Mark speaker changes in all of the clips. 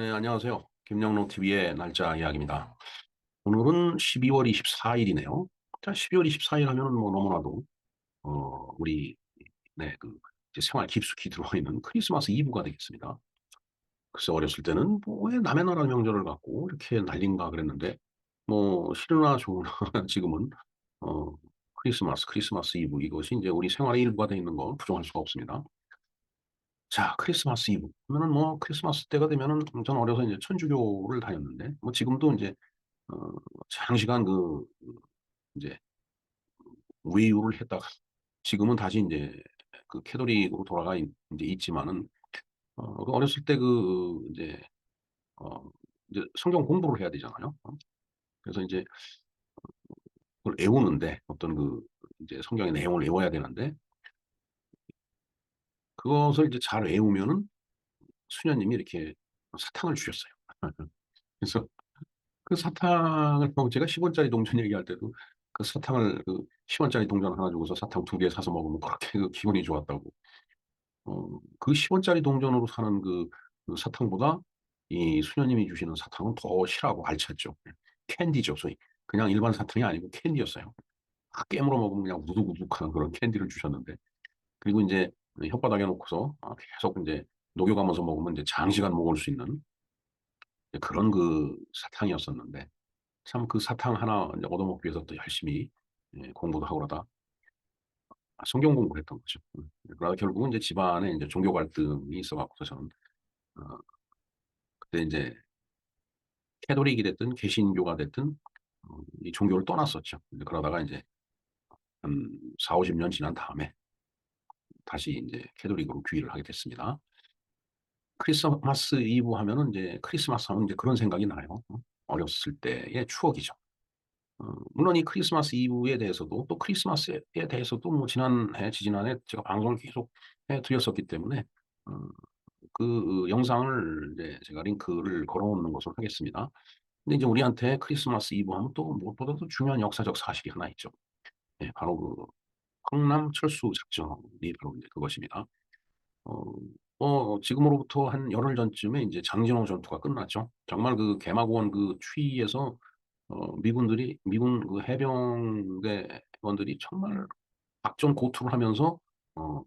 Speaker 1: 네, 안녕하세요. 김영록 TV의 날짜 이야기입니다. 오늘은 12월 24일이네요. 자, 12월 24일 하면은 뭐 너무나도, 우리, 네, 이제 생활 깊숙이 들어와 있는 크리스마스 이브가 되겠습니다. 글쎄, 어렸을 때는 뭐 왜 남의 나라 명절을 갖고 이렇게 난린가 그랬는데, 뭐, 싫으나 좋으나 지금은, 어, 크리스마스 이브 이것이 이제 우리 생활의 일부가 되어 있는 건 부정할 수가 없습니다. 자, 크리스마스 이브. 그러면은 뭐 크리스마스 때가 되면은 전 어려서 이제 천주교를 다녔는데 뭐 지금도 이제 어 장시간 이제 외유를 했다가 지금은 다시 이제 그 캐톨릭으로 돌아가 이제 있지만은 그 어렸을 때 어 이제 성경 공부를 해야 되잖아요. 그래서 이제 그걸 외우는데 어떤 이제 성경의 내용을 외워야 되는데 그것을 이제 잘 외우면은 수녀님이 이렇게 사탕을 주셨어요. 그래서 그 사탕을 뭐 제가 10원짜리 동전 얘기할 때도 그 사탕을 10원짜리 동전 하나 주고서 사탕 2개 사서 먹으면 그렇게 기분이 좋았다고. 그 10원짜리 동전으로 사는 그 사탕보다 이 수녀님이 주시는 사탕은 더 실하고 알찼죠. 캔디죠, 소위. 그냥 일반 사탕이 아니고 캔디였어요. 막 깨물어 먹으면 그냥 우둑우둑한 그런 캔디를 주셨는데. 그리고 이제 혓바닥에 놓고서 계속 이제 녹여가면서 먹으면 이제 장시간 먹을 수 있는 그런 사탕이었었는데 참 그 사탕 하나 이제 얻어먹기 위해서 또 열심히 공부도 하고 그러다 성경 공부를 했던 거죠. 그러다 결국은 이제 집안에 이제 종교 갈등이 있어 갖고서 저는 어 그때 이제 캐톨릭이 됐든 개신교가 됐든 이 종교를 떠났었죠. 이제 그러다가 이제 한 40-50년 지난 다음에 다시 이제 캐톨릭으로 귀의를 하게 됐습니다. 크리스마스 이브 하면은 이제 크리스마스 하면 이제 그런 생각이 나요. 어렸을 때의 추억이죠. 물론 이 크리스마스 이브에 대해서도 또 크리스마스에 대해서도 뭐 지난해, 지지난해 제가 방송을 계속 해 드렸었기 때문에 어 영상을 이제 제가 링크를 걸어 놓는 것으로 하겠습니다. 근데 이제 우리한테 크리스마스 이브 하면 또 무엇보다도 중요한 역사적 사실이 하나 있죠. 예, 바로 황남 철수 작전이 바로 이제 그것입니다. 어 지금으로부터 한 열흘 전쯤에 이제 장진호 전투가 끝났죠. 정말 그 개마고원 추위에서 미군 해병대원들이 정말 박전고투를 하면서 어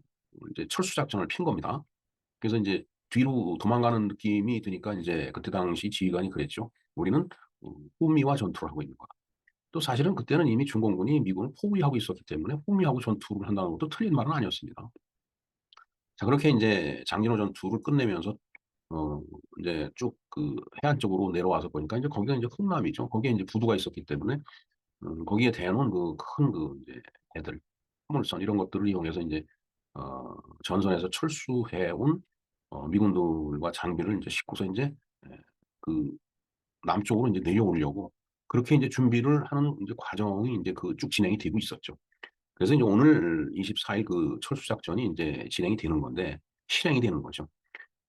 Speaker 1: 이제 철수 작전을 핀 겁니다. 그래서 인제 뒤로 도망가는 느낌이 드니까 인제 그때 당시 지휘관이 그랬죠. "우리는 호미와 전투를 하고 있는 거다." 또 사실은 그때는 이미 중공군이 미군을 포위하고 있었기 때문에 호미하고 전투를 한다는 것도 틀린 말은 아니었습니다. 자, 그렇게 인제 장진호 전투를 끝내면서 어 인제 쭉 해안 쪽으로 내려와서 보니까 인제 거기가 인제 흥남이죠. 거기에 인제 부두가 있었기 때문에 거기에 대놓은 큰 이제 배들, 화물선 이런 것들을 이용해서 인제 전선에서 철수해 온 미군들과 장비를 인제 싣고서 인제 예 그 남쪽으로 인제 내려오려고 그렇게 인제 준비를 하는 인제 과정이 인제 쭉 진행이 되고 있었죠. 그래서 인제 오늘 24일 철수 작전이 인제 진행이 되는 건데 실행이 되는 거죠.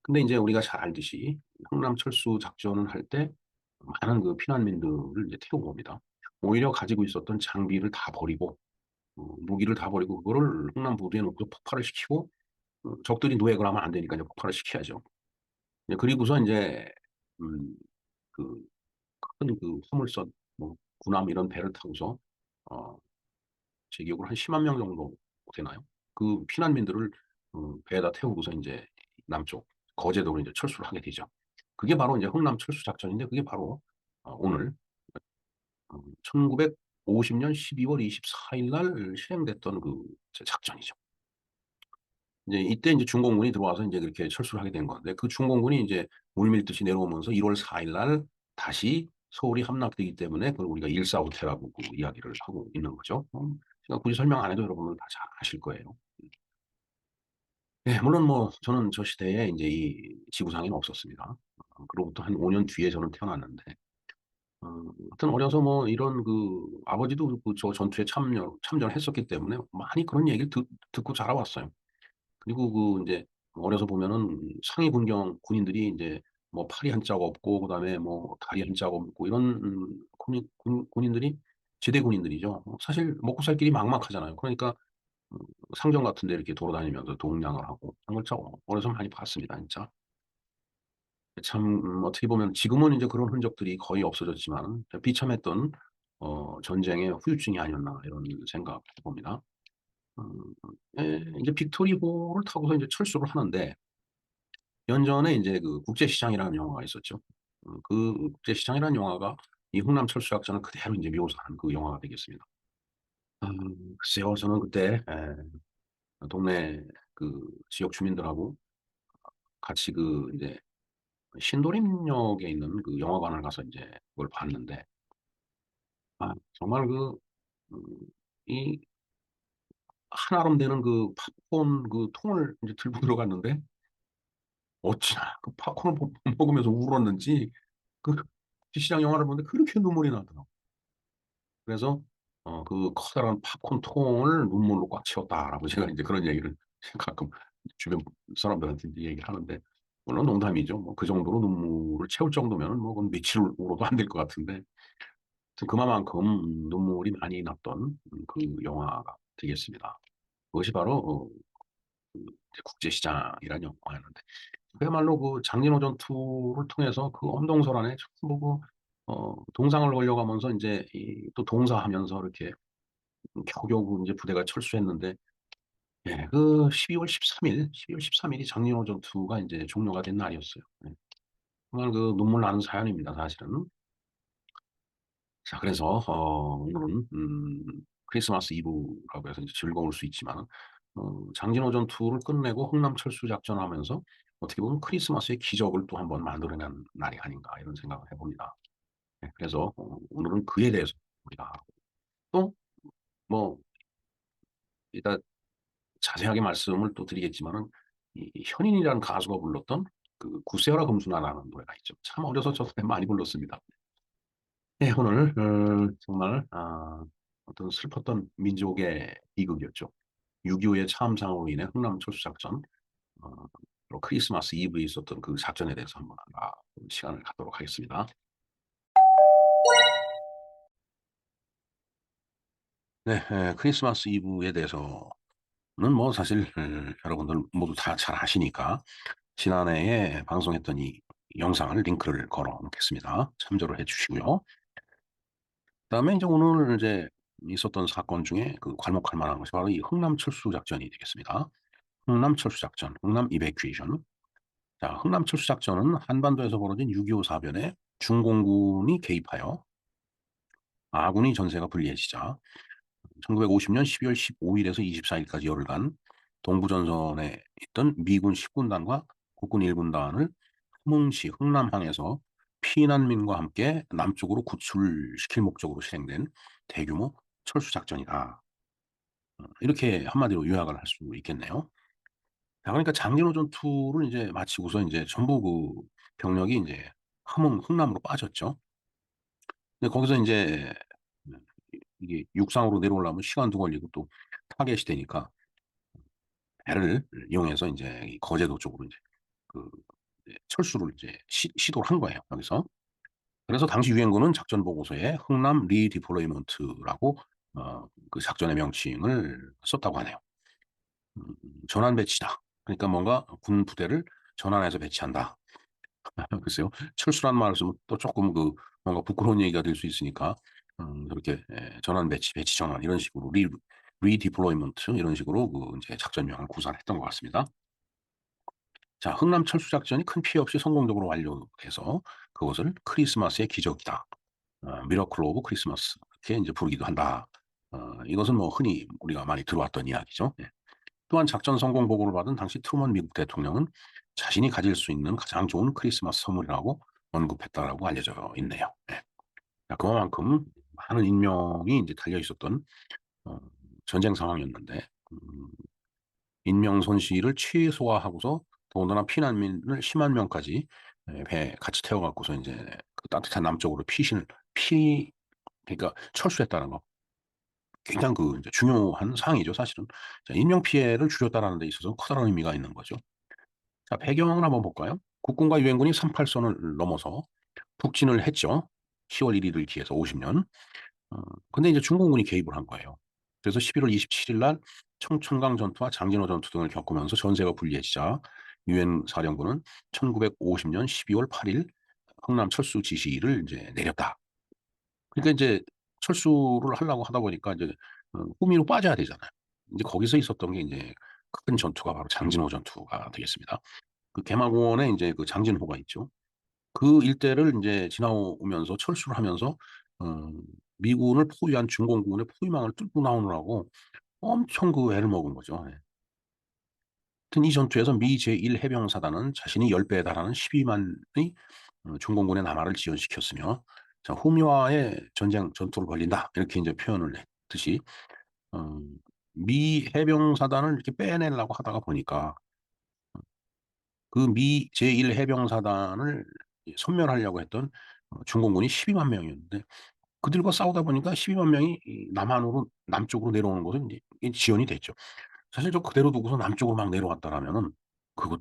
Speaker 1: 근데 인제 우리가 잘 알듯이 항남 철수 작전을 할 때 많은 피난민들을 이제 태우고 옵니다. 오히려 가지고 있었던 장비를 다 버리고 무기를 다 버리고 그거를 흥남부두에 놓고 폭발을 시키고 적들이 노획을 하면 안 되니까 이제 폭발을 시켜야죠. 예, 그리고서 인제 음 그 큰 화물선 뭐 군함 이런 배를 타고서 어 제 기억으로 한 1 0명 정도 되나요? 그 피난민들을 배에다 태우고서 인제 남쪽 거제도로 인제 철수를 하게 되죠. 그게 바로 인제 흥남 철수 작전인데 그게 바로 오늘 1950년 12월 24일 날 실행됐던 작전이죠. 이제 이때 인제 중공군이 들어와서 인제 그렇게 철수를 하게 된 건데 그 중공군이 인제 물밀듯이 내려오면서 1월 4일 날 다시 서울이 함락되기 때문에 그걸 우리가 일사후퇴라고 이야기를 하고 있는 거죠. 제가 굳이 설명 안 해도 여러분은 다 잘 아실 거예요. 예, 물론 뭐 저는 저 시대에 인제 이 지구상에는 없었습니다. 그로부터 한 5년 뒤에 저는 태어났는데 하여튼 어려서 뭐 이런 아버지도 저 전투에 참전을 했었기 때문에 많이 그런 얘기를 듣고 자라왔어요. 그리고 인제 어려서 보면은 상위 군인들이 인제 뭐 팔이 한짝 없고 그다음에 뭐 다리 한짝 없고 이런 군인들이 제대 군인들이죠. 사실 먹고 살 길이 막막하잖아요. 그러니까 음 상점 같은 데 이렇게 돌아다니면서 동냥을 하고 그런 걸 참 어려서 많이 봤습니다 진짜. 참 어떻게 보면 지금은 이제 그런 흔적들이 거의 없어졌지만 비참했던 전쟁의 후유증이 아니었나 이런 생각해 봅니다. 음 이제 빅토리호를 타고서 이제 철수를 하는데 연전에 인제 그 국제시장이라는 영화가 있었죠. 그 국제시장이라는 영화가 이 흥남 철수작전을 그대로 인제 묘사한 그 영화가 되겠습니다. 글쎄요. 저는 그때 동네 그 지역 주민들하고 같이 그 인제 신도림역에 있는 그 영화관을 가서 인제 그걸 봤는데 정말 그 음 이 한아름 되는 그 팝콘 그 통을 인제 들고 들어갔는데 어찌나 그 팝콘을 먹으면서 울었는지 그 시장 영화를 보는데 그렇게 눈물이 나더라고요. 그래서 그 커다란 팝콘 통을 눈물로 꽉 채웠다라고 제가 인제 그런 얘기를 가끔 주변 사람들한테 인제 얘기를 하는데 물론 농담이죠. 뭐 그 정도로 눈물을 채울 정도면은 뭐 그건 며칠 울어도 안 될 것 같은데 하여튼 그만큼 눈물이 많이 났던 그 영화가 되겠습니다. 그것이 바로 그 이제 국제시장이라는 영화였는데 그야말로 그 장진호 전투를 통해서 그 엄동설 안에 전부 그 동상을 걸려가면서 인제 이 또 동사하면서 이렇게 겨우겨우 인제 부대가 철수했는데 그 12월 13일 이 장진호 전투가 인제 종료가 된 날이었어요. 정말 그 눈물 나는 사연입니다 사실은. 자 그래서 오늘은 크리스마스 이브라고 해서 이제 즐거울 수 있지만 장진호 전투를 끝내고 흥남 철수 작전을 하면서 어떻게 보면 '크리스마스의 기적을 또 한번 만들어낸 날이 아닌가.' 이런 생각을 해 봅니다. 그래서 오늘은 그에 대해서 우리가 또 뭐 이따 자세하게 말씀을 또 드리겠지만은 이 현인이라는 가수가 불렀던 그 구세어라 금수나라는 노래가 있죠. 참 어려서 저 노래 많이 불렀습니다. 네 오늘 정말 어떤 슬펐던 민족의 비극이었죠. 6.25의 참상으로 인해 흥남 철수작전 어 또 크리스마스 이브에 있었던 그 작전에 대해서 한번 알아보는 시간을 갖도록 하겠습니다. 네. 크리스마스 이브에 대해서는 뭐 사실 여러분들 모두 다 잘 아시니까 지난해에 방송했던 이 영상을 링크를 걸어 놓겠습니다. 참조를 해 주시고요. 그다음에 인제 오늘 인제 있었던 사건 중에 그 괄목할 만한 것이 바로 이 흥남 철수 작전이 되겠습니다. 흥남 철수 작전, 흥남 이베큐에이션. 자 흥남 철수 작전은 한반도에서 벌어진 6.25 사변에 중공군이 개입하여 아군의 전세가 불리해지자 1950년 12월 15 일에서 24 일까지 열흘간 동부전선에 있던 미군 10군단과 국군 1군단을 함흥시 흥남항에서 피난민과 함께 남쪽으로 구출시킬 목적으로 실행된 대규모 철수 작전이다. 이렇게 한마디로 요약을 할 수 있겠네요. 자 그러니까 장진호 전투를 인제 마치고서 인제 전부 그 병력이 인제 함흥 흥남으로 빠졌죠. 근데 거기서 인제 음 이게 육상으로 내려오려면 시간도 걸리고 또 타겟이 되니까 배를 이용해서 인제 이 거제도 쪽으로 인제 그 이제 철수를 이제 시도를 한 거예요 여기서. 그래서 당시 유엔군은 작전 보고서에 흥남 리디플로이먼트라고 그 작전의 명칭을 썼다고 하네요. 음 전환 배치다. 그러니까 뭔가 군 부대를 전환해서 배치한다. 글쎄요. 철수라는 말을 쓰면 또 쪼끔 그 뭔가 부끄러운 얘기가 될 수 있으니까 그렇게 전환 배치, 배치 전환 이런 식으로 리디플로이먼트 이런 식으로 그 인제 작전명을 구사를 했던 것 같습니다. 자 흥남 철수 작전이 큰 피해 없이 성공적으로 완료돼서 그것을 크리스마스의 기적이다. 미러클 오브 크리스마스 이렇게 인제 부르기도 한다. 이것은 뭐 흔히 우리가 많이 들어왔던 이야기죠. 예. 또한 작전 성공 보고를 받은 당시 트루먼 미국 대통령은 자신이 가질 수 있는 가장 좋은 크리스마스 선물이라고 언급했다라고 알려져 있네요. 예. 자 그만큼 많은 인명이 인제 달려 있었던 어 전쟁 상황이었는데 인명 손실을 최소화하고서 더군다나 피난민을 10만 명까지 배에 같이 태워 갖고서 인제 그 따뜻한 남쪽으로 피 그러니까 철수했다는 거. 굉장히 그 인제 중요한 사항이죠 사실은. 자 인명 피해를 줄였다라는 데 있어서 커다란 의미가 있는 거죠. 자 배경을 한번 볼까요? 국군과 유엔군이 38선을 넘어서 북진을 했죠. 10월 1 일을 기해서 50년. 어 근데 이제 중공군이 개입을 한 거예요. 그래서 11월 27일 날 청천강 전투와 장진호 전투 등을 겪으면서 전세가 불리해지자 유엔 사령부는 1950년 12월 8일 흥남 철수 지시를 이제 내렸다. 그러니까 이제 철수를 하려고 하다 보니까 이제 후미로 빠져야 되잖아요. 이제 거기서 있었던 게 이제 큰 전투가 바로 장진호 전투가 되겠습니다. 그 개마고원에 이제 그 장진호가 있죠. 그 일대를 이제 지나오면서 철수를 하면서 어, 미군을 포위한 중공군의 포위망을 뚫고 나오느라고 엄청 그 애를 먹은 거죠. 예. 하여튼 이 전투에서 미 제1해병사단은 자신이 10배에 달하는 12만의 중공군의 남하를 지원시켰으며, 자, 후미와의 전쟁 전투를 벌린다 이렇게 이제 표현을 했듯이 어, 미 해병사단을 이렇게 빼내려고 하다가 보니까 그 미 제1해병사단을 섬멸하려고 했던 중공군이 12만 명이었는데, 그들과 싸우다 보니까 12만 명이 남한으로 남쪽으로 내려오는 것은 이제 지연이 됐죠. 사실 저 그대로 두고서 남쪽으로 막 내려왔다라면은 그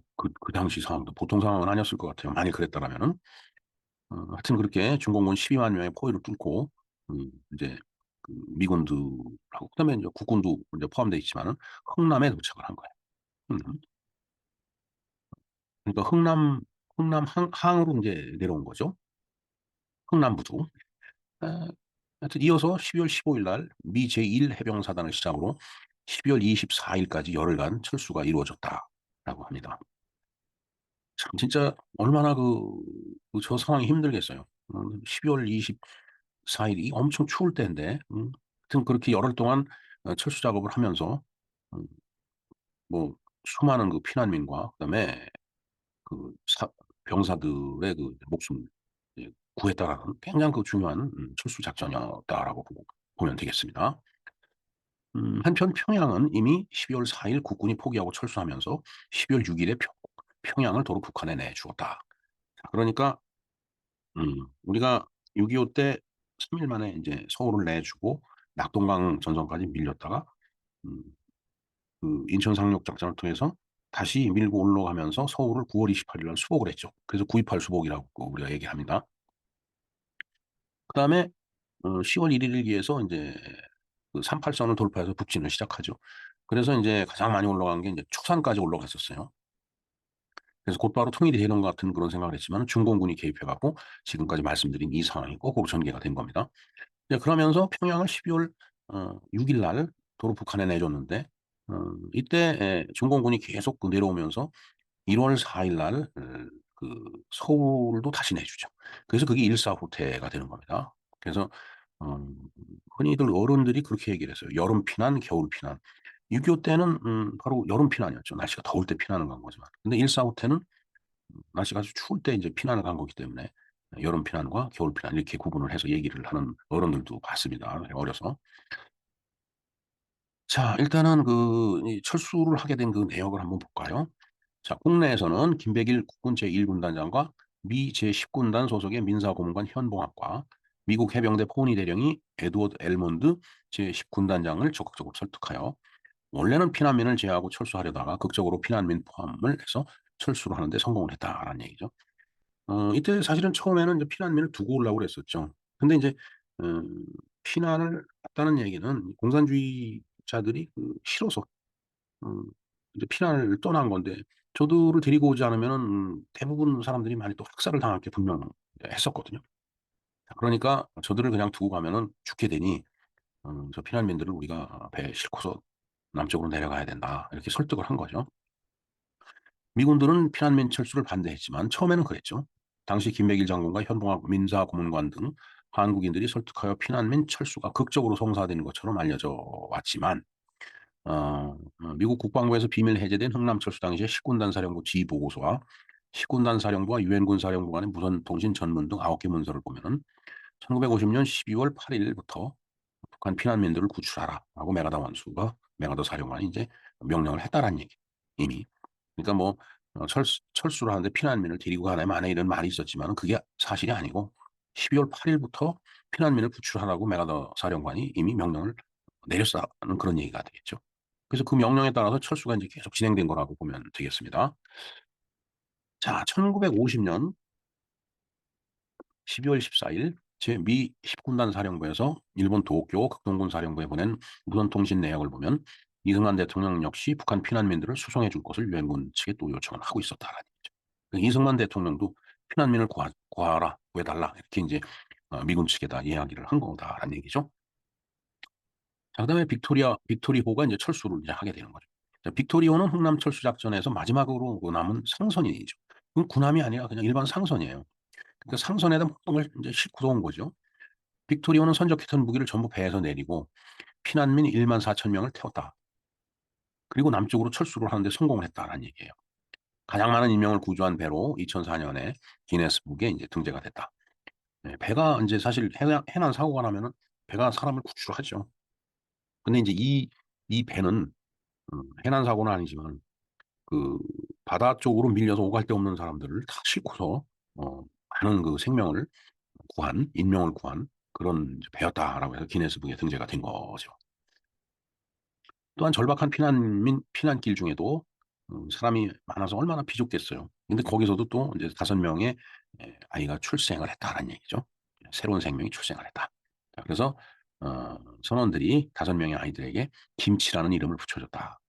Speaker 1: 당시 상황도 보통 상황은 아니었을 것 같아요. 만일 그랬다라면은 하여튼 그렇게 중공군 12만 명의 포위를 뚫고 이제 그 미군들하고 그다음에 이제 국군도 이제 포함되어 있지만은 흥남에 도착을 한 거예요. 음. 그러니까 흥남 항으로 이제 내려온 거죠. 흥남부두. 아, 하여튼 이어서 12월 15일 날 미 제1 해병사단을 시작으로 12월 24일까지 열흘간 철수가 이루어졌다라고 합니다. 참 진짜 얼마나 저 상황이 힘들겠어요. 12월 24일이 엄청 추울 때인데, 하여튼 그렇게 열흘 동안 철수 작업을 하면서 음, 뭐 수많은 그 피난민과 그다음에 그 병사들의 그 목숨 구했다라는 굉장히 그 중요한 철수 작전이었다라고 보면 되겠습니다. 한편 평양은 이미 12월 4일 국군이 포기하고 철수하면서 12월 6일에 평양을 도로 북한에 내주었다. 그러니까 우리가 6.25 때 3일 만에 이제 서울을 내주고 낙동강 전선까지 밀렸다가 음, 그 인천 상륙 작전을 통해서 다시 밀고 올라가면서 서울을 9월 28일 날 수복을 했죠. 그래서 9.28 수복이라고 우리가 얘기합니다. 그다음에 10월 1일기에서 이제 그 38선을 돌파해서 북진을 시작하죠. 그래서 이제 가장 많이 올라간 게 이제 축산까지 올라갔었어요. 그래서 곧바로 통일이 되는 것 같은 그런 생각을 했지만 중공군이 개입해갖고 지금까지 말씀드린 이 상황이 거꾸로 전개가 된 겁니다. 이제 그러면서 평양을 12월 6일 날 도로 북한에 내줬는데 이때 중공군이 계속 그 내려오면서 1월 4일 날 그 서울도 다시 내주죠. 그래서 그게 일사후퇴가 되는 겁니다. 그래서 음, 흔히들 어른들이 그렇게 얘기를 했어요. 여름 피난, 겨울 피난. 6.25 때는 바로 여름 피난이었죠. 날씨가 더울 때 피난을 간 거지만. 근데 일사후퇴는 날씨가 아주 추울 때 이제 피난을 간 거기 때문에 여름 피난과 겨울 피난 이렇게 구분을 해서 얘기를 하는 어른들도 봤습니다. 어려서. 자, 일단은 이 철수를 하게 된 그 내역을 한번 볼까요? 자, 국내에서는 김백일 국군 제1군단장과 미 제10군단 소속의 민사고문관 현봉학과 미국 해병대 포니 대령이 에드워드 엘몬드 제10군단장을 적극적으로 설득하여 원래는 피난민을 제외하고 철수하려다가 극적으로 피난민 포함을 해서 철수를 하는데 성공을 했다라는 얘기죠. 이때 사실은 처음에는 이제 피난민을 두고 오려고 그랬었죠. 근데 이제 피난을 했다는 얘기는 공산주의자들이 싫어서 음, 이제 피난을 떠난 건데, 저들을 데리고 오지 않으면은 대부분 사람들이 많이 또 학살을 당할 게 분명 했었거든요. 그러니까 저들을 그냥 두고 가면은 죽게 되니 저 피난민들을 우리가 배에 싣고서 남쪽으로 내려가야 된다 이렇게 설득을 한 거죠. 미군들은 피난민 철수를 반대했지만 처음에는 그랬죠. 당시 김백일 장군과 현봉학 민사고문관 등 한국인들이 설득하여 피난민 철수가 극적으로 성사되는 것처럼 알려져 왔지만 미국 국방부에서 비밀 해제된 흥남철수 당시의 10군단 사령부 지휘 보고서와 10군단 사령부와 유엔군 사령부 간의 무선 통신 전문 등 9개 문서를 보면은 1950년 12월 8일부터 북한 피난민들을 구출하라라고 메가더 사령관이 이제 명령을 했다라는 얘기. 이미. 그러니까 뭐 철수를 하는데 피난민을 데리고 가네 마네 이런 말이 있었지만 그게 사실이 아니고 12월 8일부터 피난민을 구출하라고 메가더 사령관이 이미 명령을 내렸다는 그런 얘기가 되겠죠. 그래서 그 명령에 따라서 철수가 이제 계속 진행된 거라고 보면 되겠습니다. 자, 1950년 12월 14일 제 미 10군단 사령부에서 일본 도쿄 극동군 사령부에 보낸 무선통신 내역을 보면 이승만 대통령 역시 북한 피난민들을 수송해 줄 것을 유엔군 측에 또 요청을 하고 있었다라는 얘기죠. 그러니까 이승만 대통령도 피난민을 구하라, 구해달라 이렇게 이제 미군 측에다 이야기를 한 거다라는 얘기죠. 자, 그다음에 빅토리호가 이제 철수를 이제 하게 되는 거죠. 자, 빅토리호는 흥남 철수 작전에서 마지막으로 그 남은 상선이죠. 그건 군함이 아니라 그냥 일반 상선이에요. 그러니까 상선에다 모든 걸 이제 싣고 온 거죠. 빅토리호는 선적했던 무기를 전부 배에서 내리고 피난민 1만 4천 명을 태웠다. 그리고 남쪽으로 철수를 하는데 성공을 했다라는 얘기예요. 가장 많은 인명을 구조한 배로 2004년에 기네스북에 이제 등재가 됐다. 네, 배가 이제 사실 해난 사고가 나면은 배가 사람을 구출하죠. 근데 이제 이 배는 해난 사고는 아니지만 그 바다 쪽으로 밀려서 오갈 데 없는 사람들을 다 싣고서 많은 그 생명을 인명을 구한 그런 배였다라고 해서 기네스북에 등재가 된 거죠. 또한 절박한 피난길 중에도 사람이 많아서 얼마나 비좁겠어요. 근데 거기서도 또 이제 5명의 아이가 출생을 했다라는 얘기죠. 새로운 생명이 출생을 했다. 자, 그래서 선원들이 5명의 아이들에게 김치라는 이름을 붙여줬다.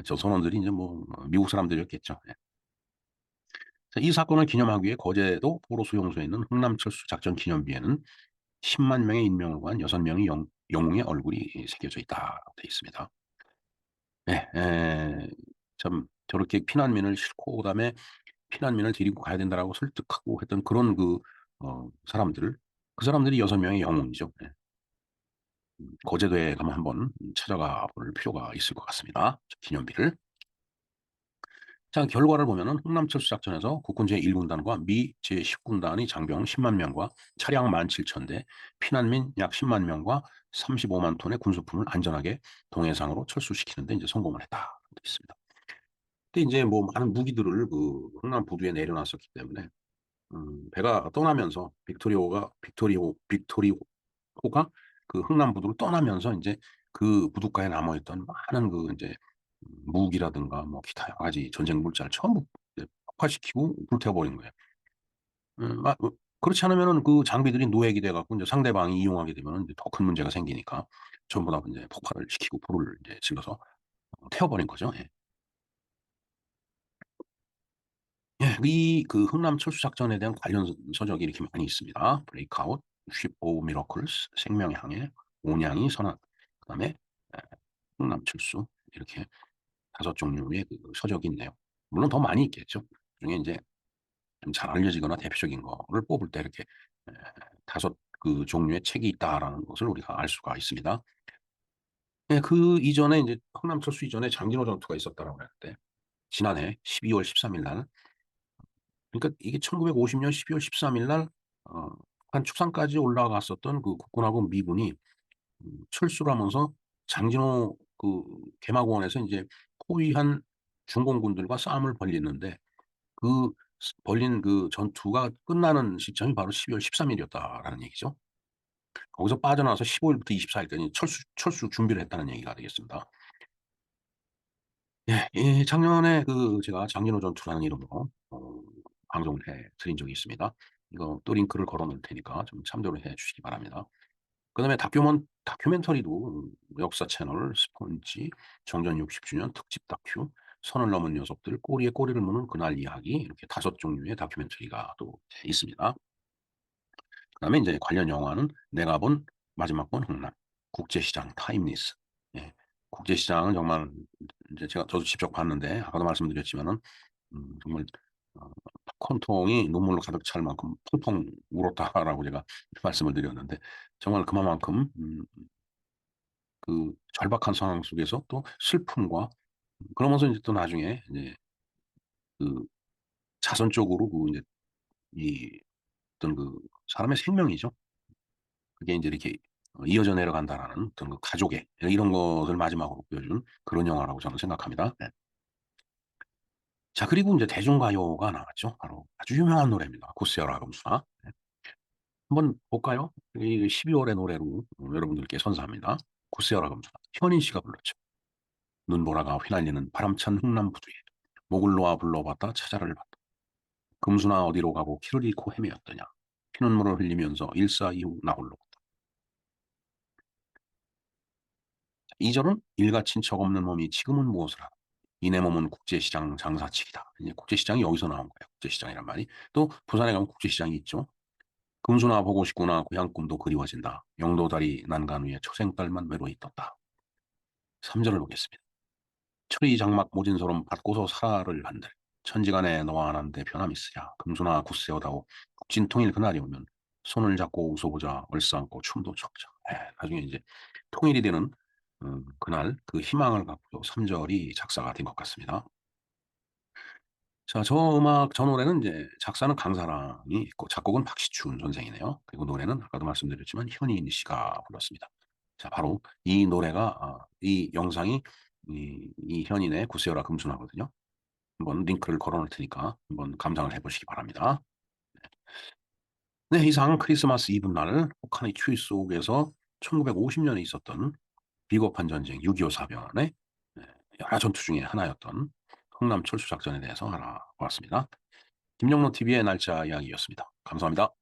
Speaker 1: 저 선원들이 이제 뭐 미국 사람들이었겠죠. 예. 자, 이 사건을 기념하기 위해 거제도 포로 수용소에 있는 흥남철수 작전 기념비에는 10만 명의 인명을 구한 6명의 영웅의 얼굴이 새겨져 있다 돼 있습니다. 네, 참 저렇게 피난민을 싣고 그다음에 피난민을 데리고 가야 된다라고 설득하고 했던 그런 사람들, 그 사람들이 6명의 영웅이죠. 네. 거제도에 가면 한번 찾아가 볼 필요가 있을 것 같습니다. 기념비를. 자, 결과를 보면은 흥남철수 작전에서 국군 제1군단과 미 제10군단이 장병 10만 명과 차량 17,000대, 피난민 약 10만 명과 35만 톤의 군수품을 안전하게 동해상으로 철수시키는 데 이제 성공을 했다. 있습니다. 그때 이제 뭐 많은 무기들을 그 흥남 부두에 내려놨었기 때문에 배가 떠나면서 빅토리호가 그 흥남 부두를 떠나면서 이제 그 부두가에 남아있던 많은 그 이제 무기라든가 뭐 기타 여러 가지 전쟁 물자를 전부 이제 폭파시키고 불태워버린 거예요. 그렇지 않으면은 그 장비들이 노획이 돼갖고 이제 상대방이 이용하게 되면 더 큰 문제가 생기니까 전부 다 이제 폭발을 시키고 불을 이제 질러서 태워버린 거죠. 예. 예, 이 그 흥남 철수 작전에 대한 관련 서적이 이렇게 많이 있습니다. 브레이크아웃, Ship of Miracles, 생명의 항해, 온양이 선언, 그다음에 에, 흥남 철수 이렇게 5종류의 그 서적이 있네요. 물론 더 많이 있겠죠. 중에 이제 좀 잘 알려지거나 대표적인 거를 뽑을 때 이렇게 에, 5그 종류의 책이 있다라는 것을 우리가 알 수가 있습니다. 예, 그 이전에 이제 흥남 철수 이전에 장진호 전투가 있었다라고 하는데 지난해 12월 13일 날 그러니까 이게 1950년 12월 13일 날 북한 축산까지 올라갔었던 그 국군하고 미군이 철수를 하면서 장진호 그 개마고원에서 이제 포위한 중공군들과 싸움을 벌리는데 그 벌린 그 전투가 끝나는 시점이 바로 12월 13일이었다라는 얘기죠. 거기서 빠져나와서 15일부터 24일까지 철수 준비를 했다는 얘기가 되겠습니다. 예, 작년에 그 제가 장진호 전투라는 이름으로 방송을 해 드린 적이 있습니다. 이거 또 링크를 걸어 놓을 테니까 좀 참조를 해 주시기 바랍니다. 그다음에 다큐멘터리도 역사 채널 스폰지 정전 60주년 특집 다큐 선을 넘은 녀석들 꼬리에 꼬리를 무는 그날 이야기 이렇게 5종류의 다큐멘터리가 또 있습니다. 그다음에 이제 관련 영화는 내가 본 마지막 본 흥남, 국제시장 타임리스. 예. 국제시장은 정말 이제 저도 직접 봤는데 아까도 말씀드렸지만은 정말 어, 팝콘 통이 눈물로 가득 찰 만큼 펑펑 울었다라고 제가 말씀을 드렸는데 정말 그만큼 그 절박한 상황 속에서 또 슬픔과 그러면서 이제 또 나중에 이제 그 자선적으로 그 이제 이 어떤 그 사람의 생명이죠. 그게 이제 이렇게 이어져 내려간다라는 어떤 그 가족의 이런 것을 마지막으로 보여준 그런 영화라고 저는 생각합니다. 네. 자, 그리고 이제 대중가요가 나왔죠. 바로 아주 유명한 노래입니다. 구스여라 금수나. 네. 한번 볼까요? 이 12월의 노래로 여러분들께 선사합니다. 구스여라 금수나. 현인 씨가 불렀죠. 눈보라가 휘날리는 바람찬 흥남부두에 목을 놓아 불러봤다 찾아를 봤다. 금수나 어디로 가고 길을 잃고 헤매었더냐. 피눈물을 흘리면서 일사이후 나홀로. 2절은 일가 친척 없는 몸이 지금은 무엇을 하나. 이내 몸은 국제시장 장사치기다. 이제 국제시장이 여기서 나온 거예요. 국제시장이란 말이. 또 부산에 가면 국제시장이 있죠. 금수나 보고 싶구나 고향 꿈도 그리워진다. 영도다리 난간 위에 초생딸만 외로이 떴다. 3절을 보겠습니다. 철이 장막 모진소름 받고서 살아를 한들 천지간에 너와 하나인데 변함 있으랴. 금수나 굳세어다오 국진통일 그날이 오면 손을 잡고 웃어보자 얼싸안고 춤도 춰보자. 나중에 이제 통일이 되는 그날 그 희망을 갖고 3절이 작사가 된 것 같습니다. 자, 저 노래는 이제 작사는 강사랑이 있고 작곡은 박시춘 선생이네요. 그리고 노래는 아까도 말씀드렸지만 현인 씨가 불렀습니다. 자, 바로 이 노래가 이 영상이 이 현인의 구세어라 금수나거든요. 한번 링크를 걸어 놓을 테니까 한번 감상을 해보시기 바랍니다. 네, 이상 크리스마스 이브날 북한의 추위 속에서 1950년에 있었던 비겁한 전쟁 6.25 사변의 여러 전투 중에 하나였던 흥남 철수작전에 대해서 알아보았습니다. 김영로 TV의 날짜 이야기였습니다. 감사합니다.